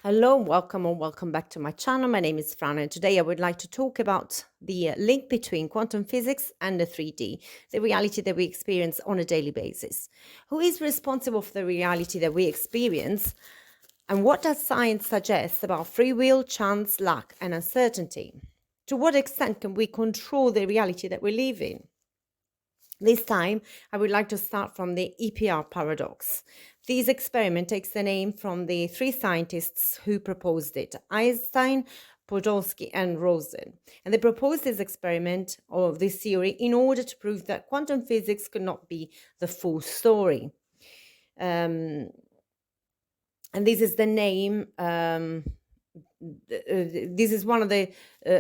Hello, welcome or welcome back to my channel. My name is Fran, and today I would like to talk about the link between quantum physics and the 3D, the reality that we experience on a daily basis. Who is responsible for the reality that we experience, and what does science suggest about free will, chance, luck, and uncertainty? To what extent can we control the reality that we live in? This time, I would like to start from the EPR paradox. This experiment takes the name from the three scientists who proposed it: Einstein, Podolsky, and Rosen. And they proposed this experiment or this theory in order to prove that quantum physics could not be the full story. And this is the name, this is one of the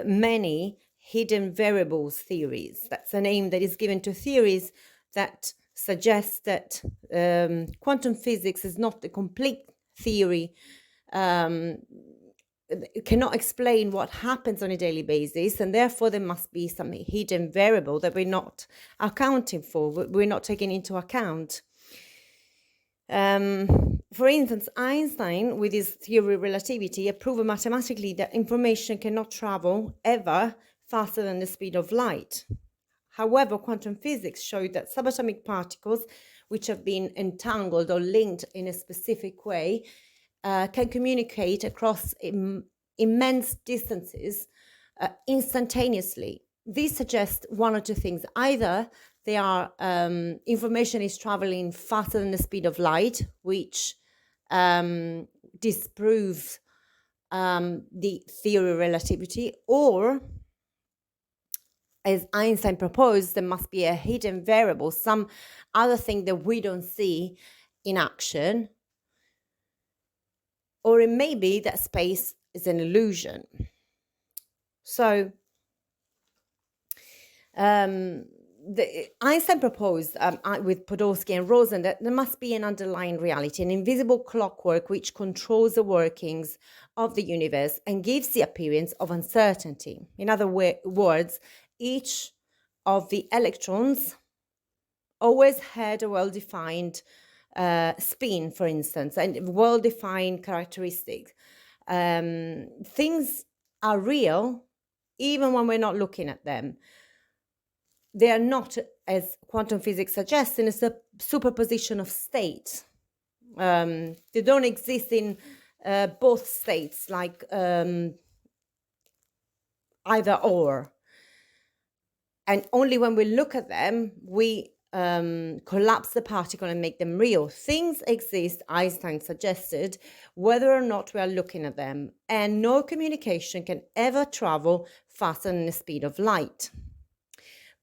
many hidden variables theories. That's the name that is given to theories that suggest that quantum physics is not the complete theory, it cannot explain what happens on a daily basis, and therefore there must be some hidden variable that we're not accounting for, we're not taking into account. For instance, Einstein, with his theory of relativity, proved mathematically that information cannot travel ever faster than the speed of light. However, quantum physics showed that subatomic particles, which have been entangled or linked in a specific way, can communicate across immense distances instantaneously. This suggests one or two things. Either they are information is traveling faster than the speed of light, which disproves the theory of relativity, or, as Einstein proposed, there must be a hidden variable, some other thing that we don't see in action, or it may be that space is an illusion. So Einstein proposed with Podolsky and Rosen that there must be an underlying reality, an invisible clockwork which controls the workings of the universe and gives the appearance of uncertainty. In other words, each of the electrons always had a well-defined spin, for instance, and well-defined characteristics. Things are real even when we're not looking at them. They are not, as quantum physics suggests, in a superposition of states. They don't exist in both states, like either or. And only when we look at them, we collapse the particle and make them real. Things exist, Einstein suggested, whether or not we are looking at them, and no communication can ever travel faster than the speed of light.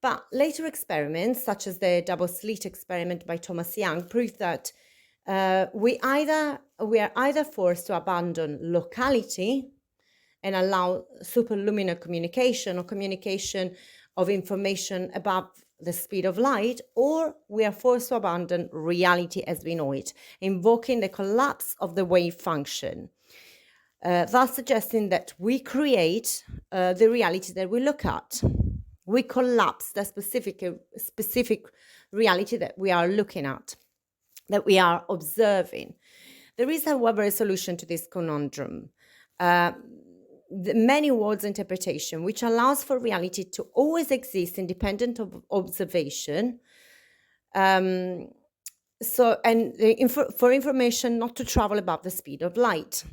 But later experiments, such as the double slit experiment by Thomas Young, proved that we are either forced to abandon locality and allow superluminal communication or communication of information above the speed of light, or we are forced to abandon reality as we know it, invoking the collapse of the wave function, thus suggesting that we create the reality that we look at. We collapse the specific reality that we are looking at, that we are observing. There is, however, a solution to this conundrum. The many worlds interpretation, which allows for reality to always exist independent of observation. For information not to travel above the speed of light.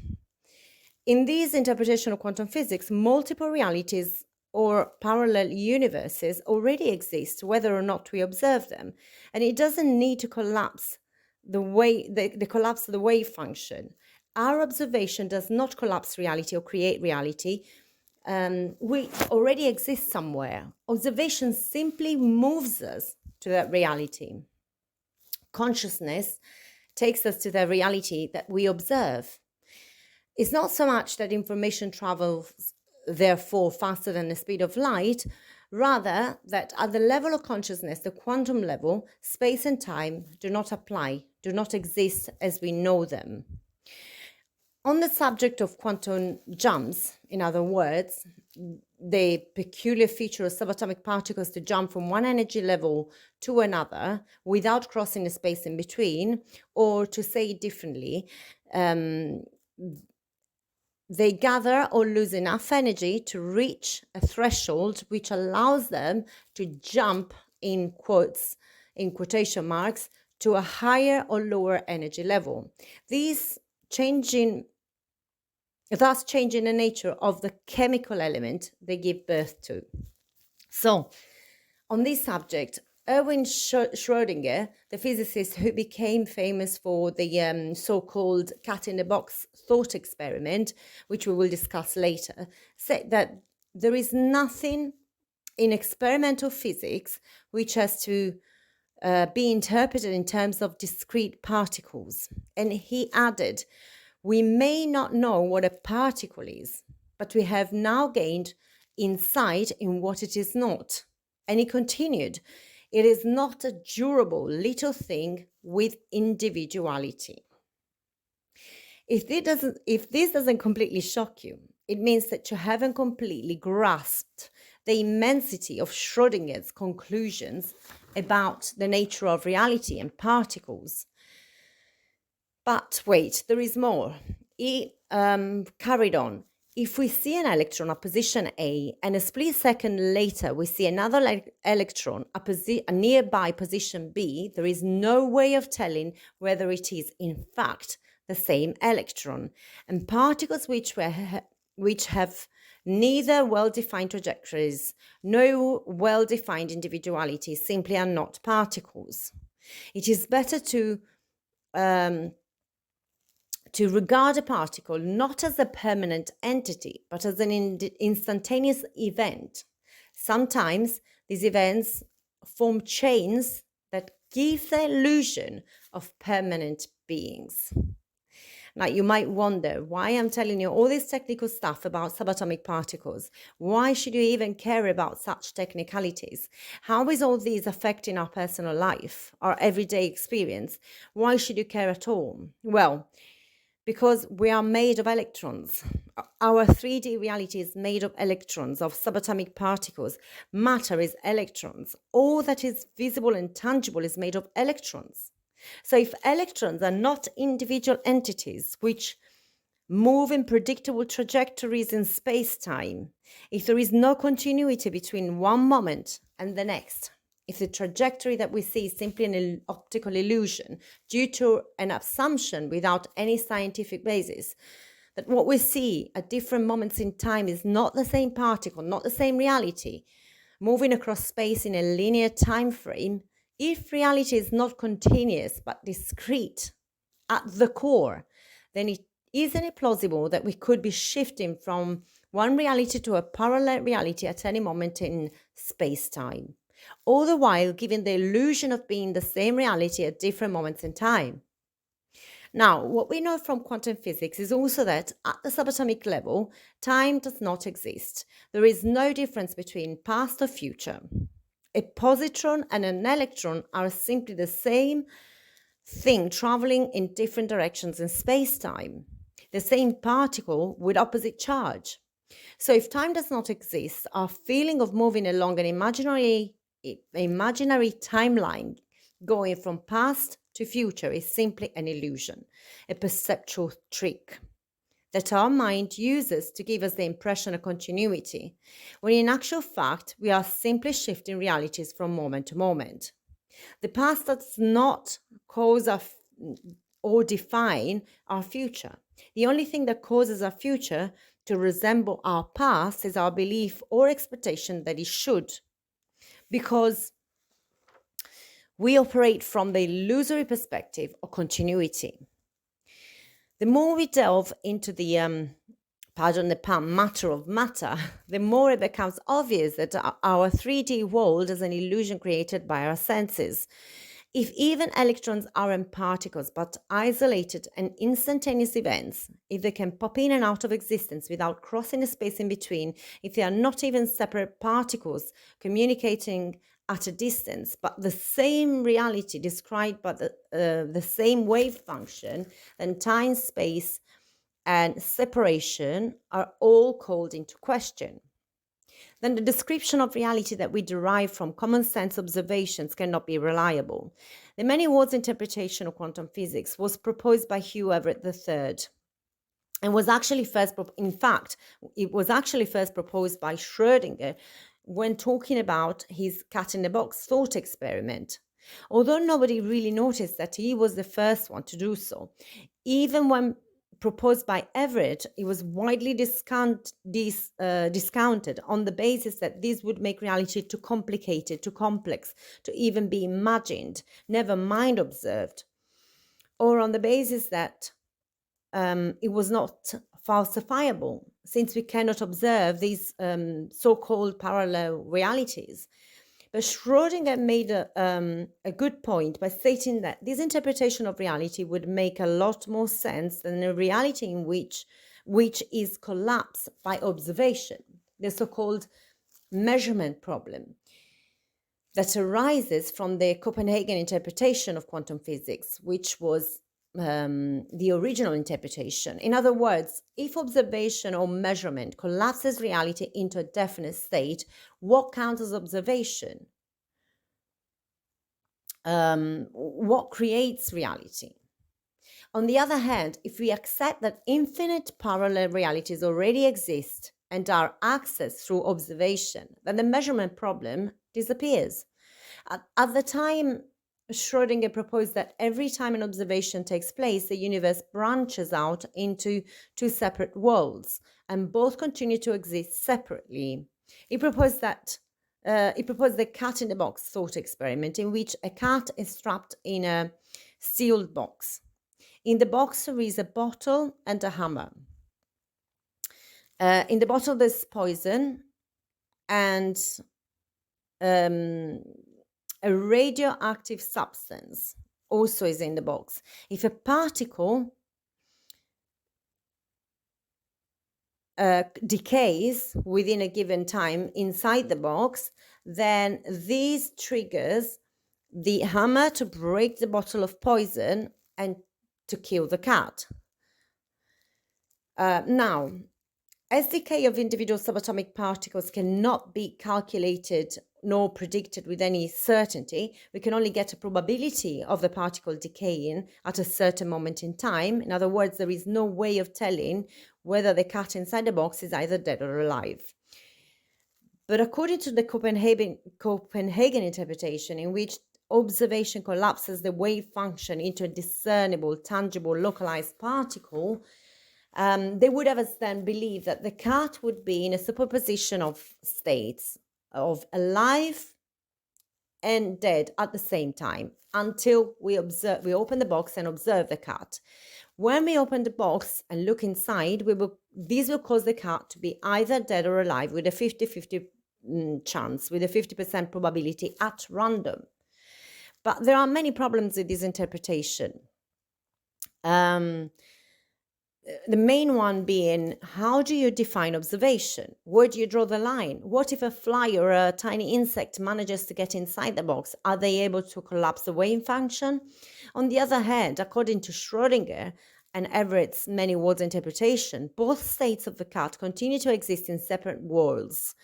In this interpretation of quantum physics, multiple realities or parallel universes already exist, whether or not we observe them. And it doesn't need to collapse the collapse of the wave function. Our observation does not collapse reality or create reality. We already exist somewhere. Observation simply moves us to that reality. Consciousness takes us to the reality that we observe. It's not so much that information travels, therefore, faster than the speed of light, rather that at the level of consciousness, the quantum level, space and time do not apply, do not exist as we know them. On the subject of quantum jumps, in other words, the peculiar feature of subatomic particles to jump from one energy level to another without crossing the space in between, or to say it differently, they gather or lose enough energy to reach a threshold which allows them to jump, in quotes, in quotation marks, to a higher or lower energy level. Thus changing the nature of the chemical element they give birth to. So, on this subject, Erwin Schrödinger, the physicist who became famous for the so-called cat-in-the-box thought experiment, which we will discuss later, said that there is nothing in experimental physics which has to be interpreted in terms of discrete particles. And he added, we may not know what a particle is, but we have now gained insight in what it is not. And he continued, it is not a durable little thing with individuality. If this doesn't completely shock you, it means that you haven't completely grasped the immensity of Schrödinger's conclusions about the nature of reality and particles. But wait, there is more. He carried on. If we see an electron at position A and a split second later we see another electron at a nearby position B, there is no way of telling whether it is in fact the same electron. And particles which have neither well-defined trajectories nor well-defined individuality simply are not particles. It is better to regard a particle not as a permanent entity, but as an instantaneous event. Sometimes these events form chains that give the illusion of permanent beings. Now, you might wonder why I'm telling you all this technical stuff about subatomic particles. Why should you even care about such technicalities? How is all this affecting our personal life, our everyday experience? Why should you care at all? Well, because we are made of electrons. Our 3D reality is made of electrons, of subatomic particles. Matter is electrons. All that is visible and tangible is made of electrons. So if electrons are not individual entities which move in predictable trajectories in space-time, if there is no continuity between one moment and the next, if the trajectory that we see is simply an optical illusion due to an assumption without any scientific basis, that what we see at different moments in time is not the same particle, not the same reality, moving across space in a linear time frame, if reality is not continuous but discrete at the core, then isn't it plausible that we could be shifting from one reality to a parallel reality at any moment in space-time, all the while giving the illusion of being the same reality at different moments in time? Now, what we know from quantum physics is also that at the subatomic level, time does not exist. There is no difference between past or future. A positron and an electron are simply the same thing traveling in different directions in space-time, the same particle with opposite charge. So if time does not exist, our feeling of moving along an imaginary timeline going from past to future is simply an illusion, a perceptual trick that our mind uses to give us the impression of continuity, when in actual fact we are simply shifting realities from moment to moment. The past does not cause or define our future. The only thing that causes our future to resemble our past is our belief or expectation that it should, because we operate from the illusory perspective of continuity. The more we delve into the, pardon the pun, matter of matter, the more it becomes obvious that our 3D world is an illusion created by our senses. If even electrons aren't particles but isolated and instantaneous events, if they can pop in and out of existence without crossing a space in between, if they are not even separate particles communicating at a distance, but the same reality described by the same wave function, then time, space, and separation are all called into question. Then the description of reality that we derive from common sense observations cannot be reliable. The many worlds interpretation of quantum physics was proposed by Hugh Everett III. and was actually in fact, it was actually first proposed by Schrödinger when talking about his cat in the box thought experiment. Although nobody really noticed that he was the first one to do so, even when proposed by Everett, it was widely discounted on the basis that this would make reality too complicated, too complex to even be imagined, never mind observed, or on the basis that it was not falsifiable, since we cannot observe these so-called parallel realities. But Schrödinger made a good point by stating that this interpretation of reality would make a lot more sense than a reality in which is collapsed by observation, the so-called measurement problem that arises from the Copenhagen interpretation of quantum physics, which was the original interpretation. In other words, if observation or measurement collapses reality into a definite state, what counts as observation? What creates reality? On the other hand, if we accept that infinite parallel realities already exist and are accessed through observation, then the measurement problem disappears. At the time, Schrödinger proposed that every time an observation takes place, the universe branches out into two separate worlds, and both continue to exist separately. He proposed the cat in the box thought experiment, in which a cat is strapped in a sealed box. In the box, there is a bottle and a hammer. In the bottle, there's poison and a radioactive substance also is in the box. If a particle decays within a given time inside the box, then this triggers the hammer to break the bottle of poison and to kill the cat. Now, as decay of individual subatomic particles cannot be calculated nor predicted with any certainty, we can only get a probability of the particle decaying at a certain moment in time. In other words, there is no way of telling whether the cat inside the box is either dead or alive. But according to the Copenhagen interpretation, in which observation collapses the wave function into a discernible, tangible, localized particle, they would have us then believe that the cat would be in a superposition of states of alive and dead at the same time until we open the box and observe the cat. When we open the box and look inside, this will cause the cat to be either dead or alive with a 50-50 chance, with a 50% probability at random. But there are many problems with this interpretation. The main one being, how do you define observation? Where do you draw the line? What if a fly or a tiny insect manages to get inside the box? Are they able to collapse the wave function? On the other hand, according to Schrödinger and Everett's many worlds interpretation, both states of the cat continue to exist in separate worlds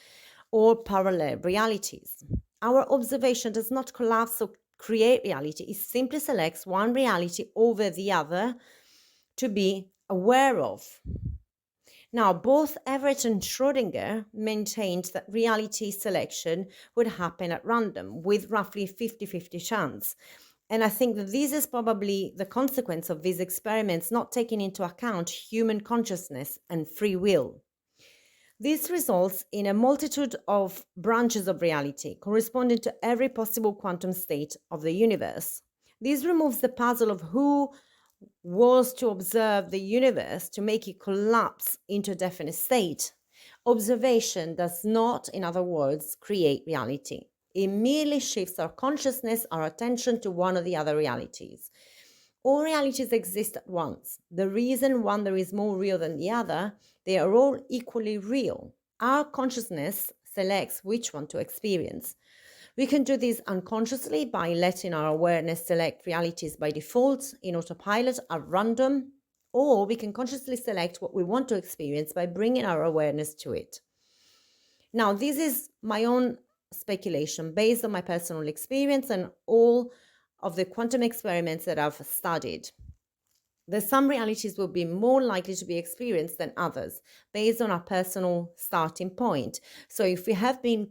or parallel realities. Our observation does not collapse or create reality. It simply selects one reality over the other to be aware of. Now, both Everett and Schrödinger maintained that reality selection would happen at random with roughly 50-50 chance. And I think that this is probably the consequence of these experiments not taking into account human consciousness and free will. This results in a multitude of branches of reality corresponding to every possible quantum state of the universe. This removes the puzzle of who was to observe the universe to make it collapse into a definite state. Observation does not, in other words, create reality. It merely shifts our consciousness, our attention to one or the other realities. All realities exist at once. The reason one there is more real than the other, they are all equally real. Our consciousness selects which one to experience. We can do this unconsciously by letting our awareness select realities by default in autopilot at random, or we can consciously select what we want to experience by bringing our awareness to it. Now, this is my own speculation based on my personal experience and all of the quantum experiments that I've studied. that some realities will be more likely to be experienced than others based on our personal starting point. So if we have been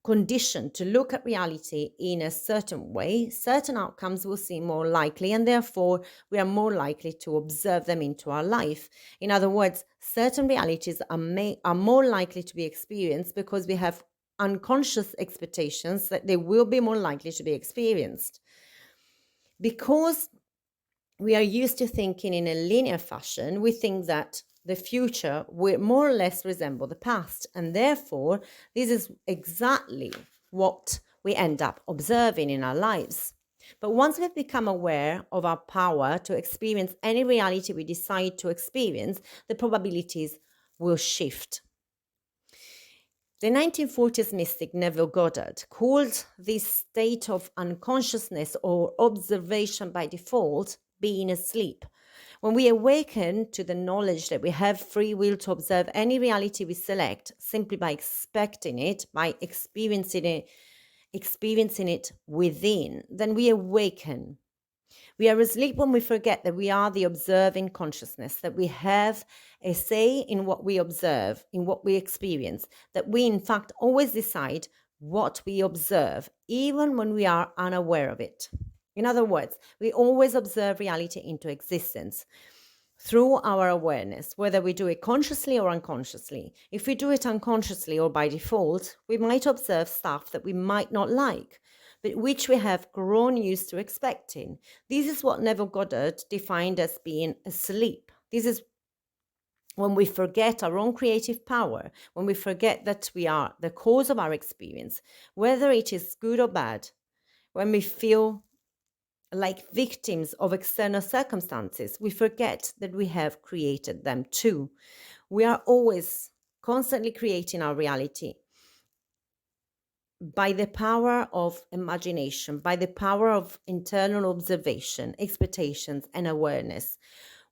conditioned to look at reality in a certain way, certain outcomes will seem more likely, and therefore we are more likely to observe them into our life. In other words, certain realities are more likely to be experienced because we have unconscious expectations that they will be more likely to be experienced. Because we are used to thinking in a linear fashion, we think that the future will more or less resemble the past. And therefore, this is exactly what we end up observing in our lives. But once we've become aware of our power to experience any reality we decide to experience, the probabilities will shift. The 1940s mystic Neville Goddard called this state of unconsciousness or observation by default being asleep. When we awaken to the knowledge that we have free will to observe any reality we select simply by expecting it, by experiencing it within, then we awaken. We are asleep when we forget that we are the observing consciousness, that we have a say in what we observe, in what we experience, that we in fact always decide what we observe, even when we are unaware of it. In other words, we always observe reality into existence through our awareness, whether we do it consciously or unconsciously. If we do it unconsciously or by default, we might observe stuff that we might not like, but which we have grown used to expecting. This is what Neville Goddard defined as being asleep. This is when we forget our own creative power, when we forget that we are the cause of our experience, whether it is good or bad, when we feel like victims of external circumstances, we forget that we have created them too. We are always constantly creating our reality by the power of imagination, by the power of internal observation, expectations, and awareness.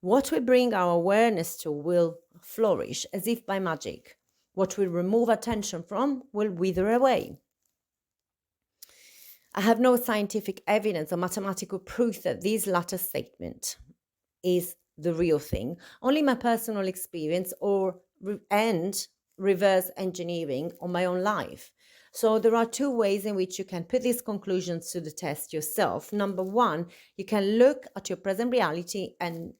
What we bring our awareness to will flourish as if by magic. What we remove attention from will wither away. I have no scientific evidence or mathematical proof that this latter statement is the real thing, only my personal experience and reverse engineering on my own life. So there are two ways in which you can put these conclusions to the test yourself. Number one, you can look at your present reality and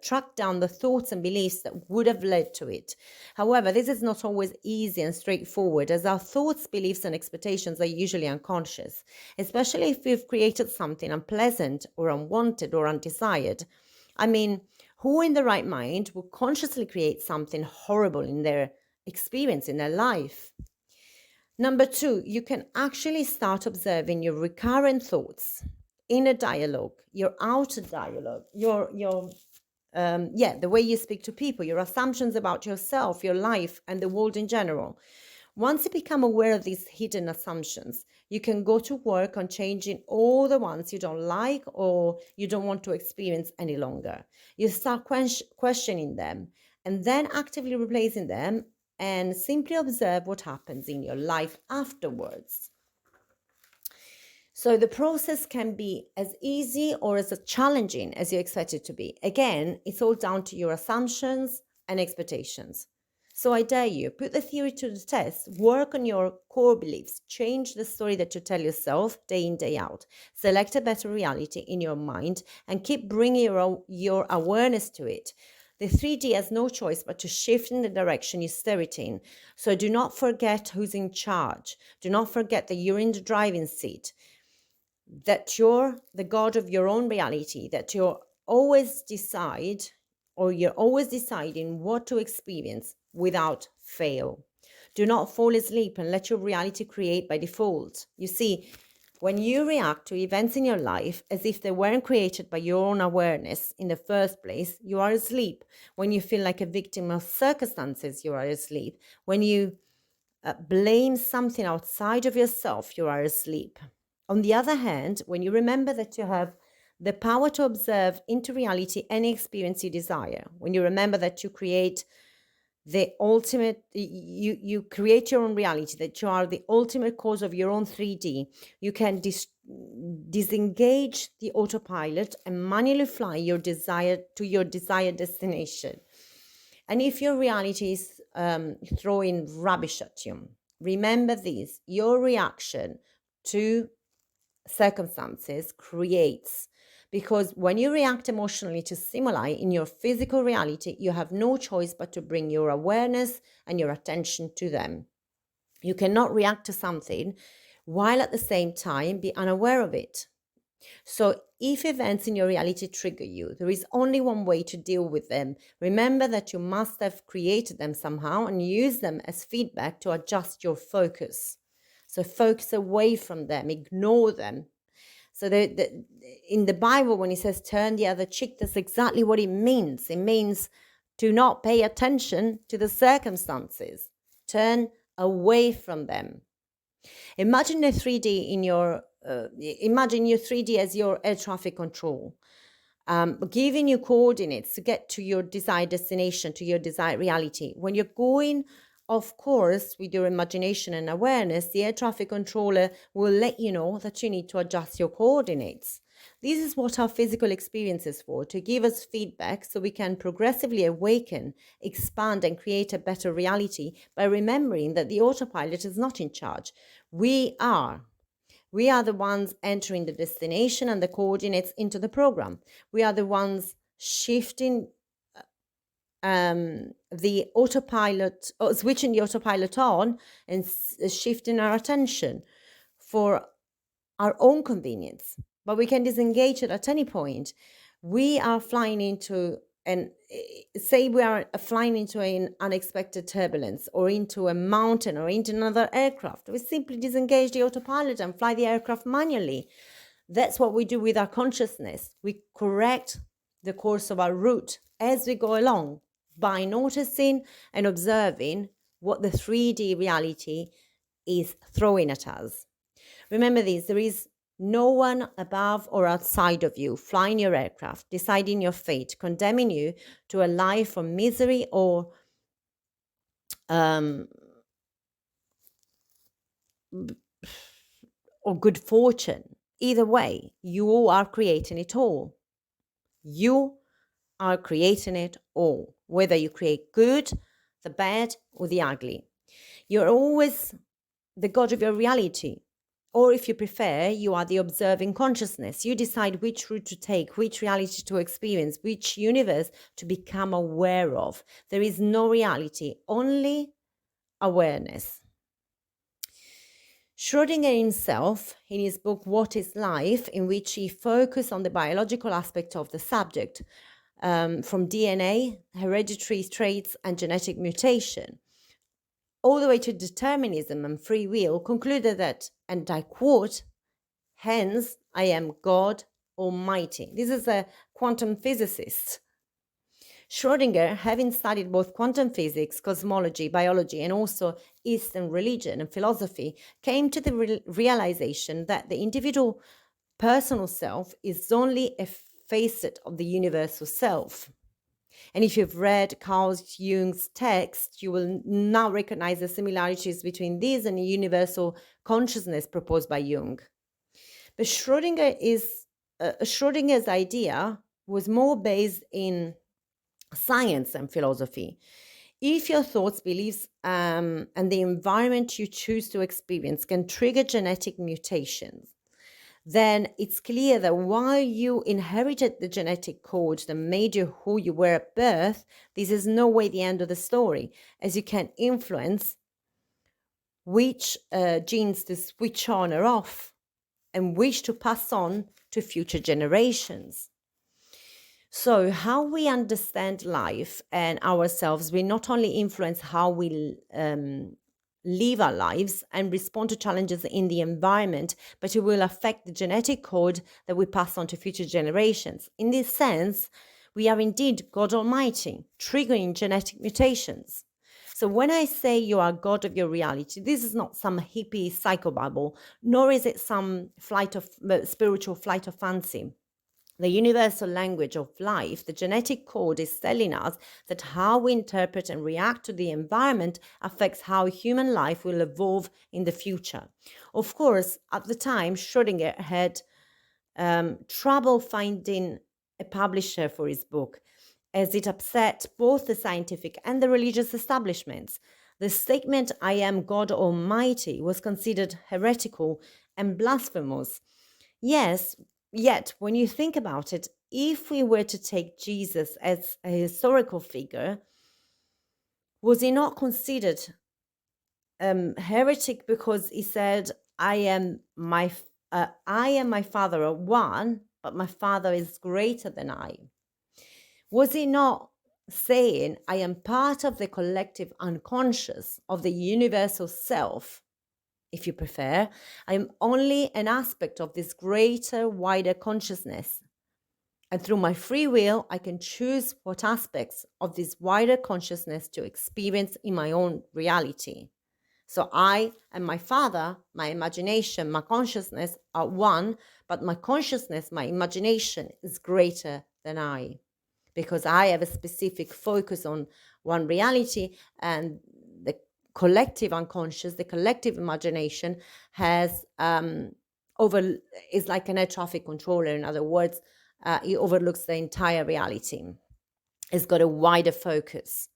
track down the thoughts and beliefs that would have led to it. However, this is not always easy and straightforward, as our thoughts, beliefs, and expectations are usually unconscious, especially if we've created something unpleasant or unwanted or undesired. I mean, who in the right mind would consciously create something horrible in their experience, in their life? Number two, you can actually start observing your recurrent thoughts, inner dialogue, your outer dialogue, the way you speak to people, your assumptions about yourself, your life, and the world in general. Once you become aware of these hidden assumptions, you can go to work on changing all the ones you don't like or you don't want to experience any longer. You start questioning them and then actively replacing them and simply observe what happens in your life afterwards. So the process can be as easy or as challenging as you expect it to be. Again, it's all down to your assumptions and expectations. So I dare you, put the theory to the test, work on your core beliefs, change the story that you tell yourself day in, day out, select a better reality in your mind, and keep bringing your awareness to it. The 3D has no choice but to shift in the direction you steer it in. So do not forget who's in charge. Do not forget that you're in the driving seat, that you're the God of your own reality, that you're always you're always deciding what to experience without fail. Do not fall asleep and let your reality create by default. You see, when you react to events in your life as if they weren't created by your own awareness in the first place, you are asleep. When you feel like a victim of circumstances, you are asleep. When you blame something outside of yourself, you are asleep. On the other hand, when you remember that you have the power to observe into reality any experience you desire, when you remember that you create you create your own reality, that you are the ultimate cause of your own 3D, you can disengage the autopilot and manually fly your desired destination. And if your reality is throwing rubbish at you, remember this: your reaction to circumstances creates, because when you react emotionally to stimuli in your physical reality, you have no choice but to bring your awareness and your attention to them. You cannot react to something while at the same time be unaware of it. So if events in your reality trigger you, there is only one way to deal with them. Remember that you must have created them somehow and use them as feedback to adjust your focus. So focus away from them, ignore them. So in the Bible, when it says turn the other cheek, that's exactly what it means. It means do not pay attention to the circumstances. Turn away from them. Imagine a 3D in your imagine your 3D as your air traffic control, giving you coordinates to get to your desired destination, to your desired reality. When you're going, of course, with your imagination and awareness, the air traffic controller will let you know that you need to adjust your coordinates. This is what our physical experience is for, to give us feedback so we can progressively awaken, expand, and create a better reality by remembering that the autopilot is not in charge. We are. We are the ones entering the destination and the coordinates into the program. We are the ones shifting the autopilot, or switching the autopilot on and shifting our attention for our own convenience. But we can disengage it at any point. We are flying into, and say we are flying into an unexpected turbulence or into a mountain or into another aircraft. We simply disengage the autopilot and fly the aircraft manually. That's what we do with our consciousness. We correct the course of our route as we go along by noticing and observing what the 3D reality is throwing at us. Remember this: there is no one above or outside of you flying your aircraft, deciding your fate, condemning you to a life of misery or good fortune. Either way, you are creating it all. You are creating it all, whether you create good, the bad, or the ugly. You're always the God of your reality. Or if you prefer, you are the observing consciousness. You decide which route to take, which reality to experience, which universe to become aware of. There is no reality, only awareness. Schrödinger himself, in his book What is Life, in which he focused on the biological aspect of the subject, from DNA, hereditary traits, and genetic mutation, all the way to determinism and free will, concluded that, and I quote, "Hence I am God Almighty." This is a quantum physicist. Schrödinger, having studied both quantum physics, cosmology, biology, and also Eastern religion and philosophy, came to the realization that the individual personal self is only a facet of the universal self. And if you've read Carl Jung's text, you will now recognize the similarities between these and the universal consciousness proposed by Jung. But Schrödinger's idea was more based in science and philosophy. If your thoughts, beliefs, and the environment you choose to experience can trigger genetic mutations, then it's clear that while you inherited the genetic code that made you who you were at birth, this is no way the end of the story, as you can influence which genes to switch on or off and which to pass on to future generations. So how we understand life and ourselves will not only influence how we live our lives and respond to challenges in the environment, but it will affect the genetic code that we pass on to future generations. In this sense, we are indeed God Almighty, triggering genetic mutations. So when I say you are God of your reality, this is not some hippie psychobabble, nor is it some spiritual flight of fancy. The universal language of life, the genetic code, is telling us that how we interpret and react to the environment affects how human life will evolve in the future. Of course, at the time, Schrödinger had trouble finding a publisher for his book, as it upset both the scientific and the religious establishments. The statement, "I am God Almighty," was considered heretical and blasphemous. Yes, yet when you think about it, if we were to take Jesus as a historical figure, was he not considered heretic because he said, I am my Father are one, but my Father is greater than I"? Was he not saying, I am part of the collective unconscious of the universal self, if you prefer? I am only an aspect of this greater, wider consciousness. And through my free will, I can choose what aspects of this wider consciousness to experience in my own reality. So I and my Father, my imagination, my consciousness are one, but my consciousness, my imagination is greater than I, because I have a specific focus on one reality, and the collective unconscious, the collective imagination is like an air traffic controller. In other words, it overlooks the entire reality. It's got a wider focus.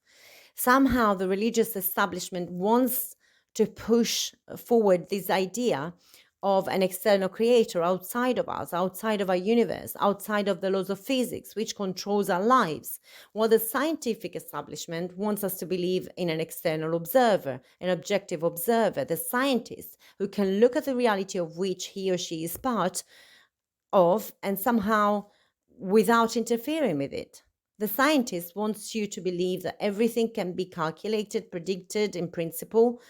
Somehow the religious establishment wants to push forward this idea of an external creator outside of us, outside of our universe, outside of the laws of physics, which controls our lives. While the scientific establishment wants us to believe in an external observer, an objective observer, the scientist who can look at the reality of which he or she is part of and somehow without interfering with it. The scientist wants you to believe that everything can be calculated, predicted in principle,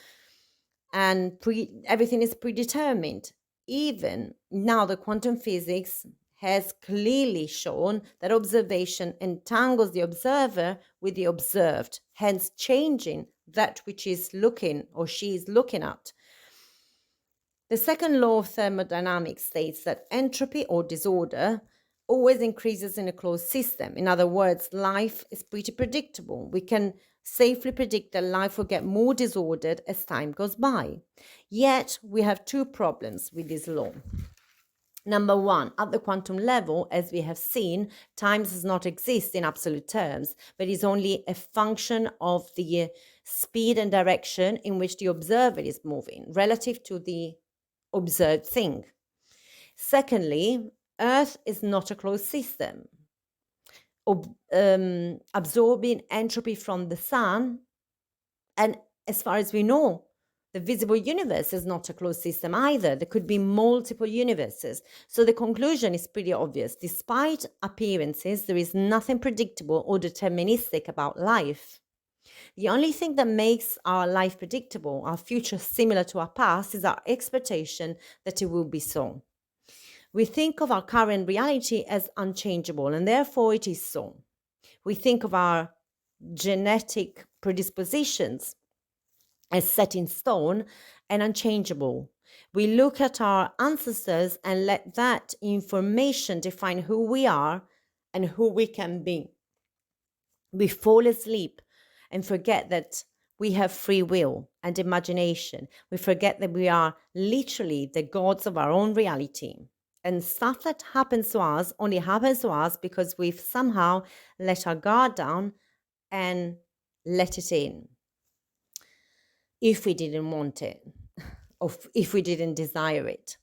and everything is predetermined. Even now, the quantum physics has clearly shown that observation entangles the observer with the observed, hence changing that which is looking or she is looking at. The second law of thermodynamics states that entropy or disorder always increases in a closed system. In other words, life is pretty predictable. We can safely predict that life will get more disordered as time goes by. Yet, we have two problems with this law. Number one, at the quantum level, as we have seen, time does not exist in absolute terms, but is only a function of the speed and direction in which the observer is moving relative to the observed thing. Secondly, Earth is not a closed system. Absorbing entropy from the sun, and as far as we know, the visible universe is not a closed system either. There could be multiple universes. So the conclusion is pretty obvious. Despite appearances, there is nothing predictable or deterministic about life. The only thing that makes our life predictable, our future similar to our past, is our expectation that it will be so. We think of our current reality as unchangeable, and therefore it is so. We think of our genetic predispositions as set in stone and unchangeable. We look at our ancestors and let that information define who we are and who we can be. We fall asleep and forget that we have free will and imagination. We forget that we are literally the gods of our own reality. And stuff that happens to us only happens to us because we've somehow let our guard down and let it in. If we didn't want it, or if we didn't desire it.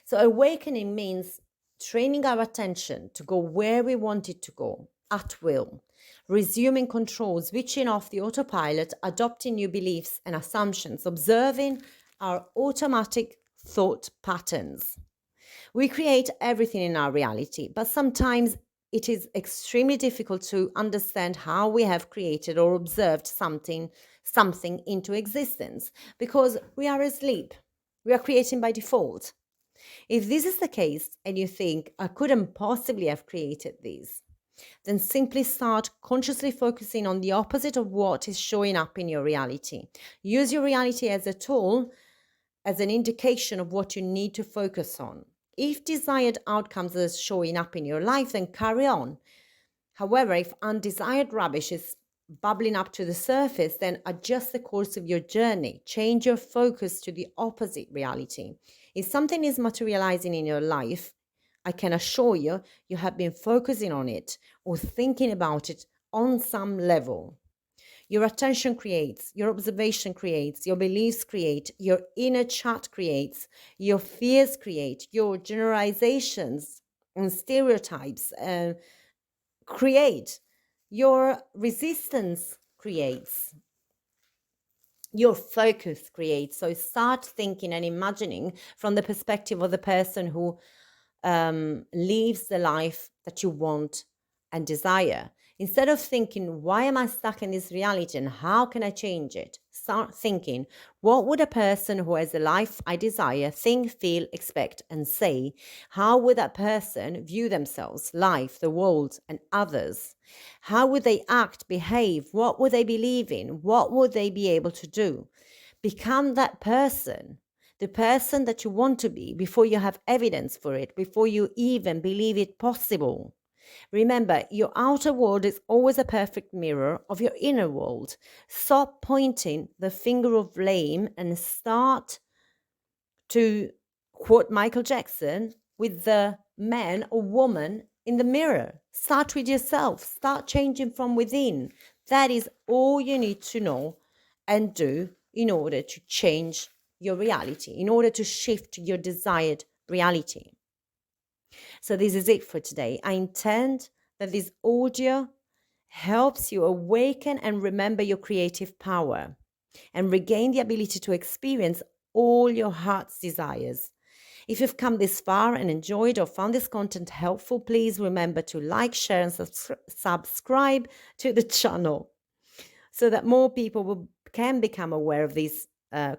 So awakening means training our attention to go where we want it to go, at will, resuming control, switching off the autopilot, adopting new beliefs and assumptions, observing our automatic thought patterns. We create everything in our reality, but sometimes it is extremely difficult to understand how we have created or observed something into existence because we are asleep. We are creating by default. If this is the case and you think, I couldn't possibly have created this, then simply start consciously focusing on the opposite of what is showing up in your reality. Use your reality as a tool, as an indication of what you need to focus on. If desired outcomes are showing up in your life, then carry on. However, if undesired rubbish is bubbling up to the surface, then adjust the course of your journey. Change your focus to the opposite reality. If something is materializing in your life, I can assure you, you have been focusing on it or thinking about it on some level. Your attention creates, your observation creates, your beliefs create, your inner chat creates, your fears create, your generalizations and stereotypes create, your resistance creates, your focus creates. So start thinking and imagining from the perspective of the person who lives the life that you want and desire. Instead of thinking, why am I stuck in this reality and how can I change it? Start thinking, what would a person who has a life I desire think, feel, expect, and say? How would that person view themselves, life, the world, and others? How would they act, behave? What would they believe in? What would they be able to do? Become that person. The person that you want to be before you have evidence for it, before you even believe it possible. Remember, your outer world is always a perfect mirror of your inner world. Stop pointing the finger of blame and start to quote Michael Jackson with the man or woman in the mirror. Start with yourself. Start changing from within. That is all you need to know and do in order to change your reality, in order to shift your desired reality. So this is it for today. I intend that this audio helps you awaken and remember your creative power and regain the ability to experience all your heart's desires. If you've come this far and enjoyed or found this content helpful, please remember to like, share, and subscribe to the channel so that more people can become aware of this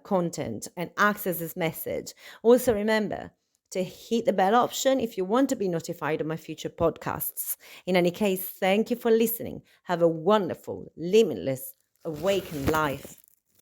content and access this message. Also, remember to hit the bell option if you want to be notified of my future podcasts. In any case, thank you for listening. Have a wonderful, limitless, awakened life.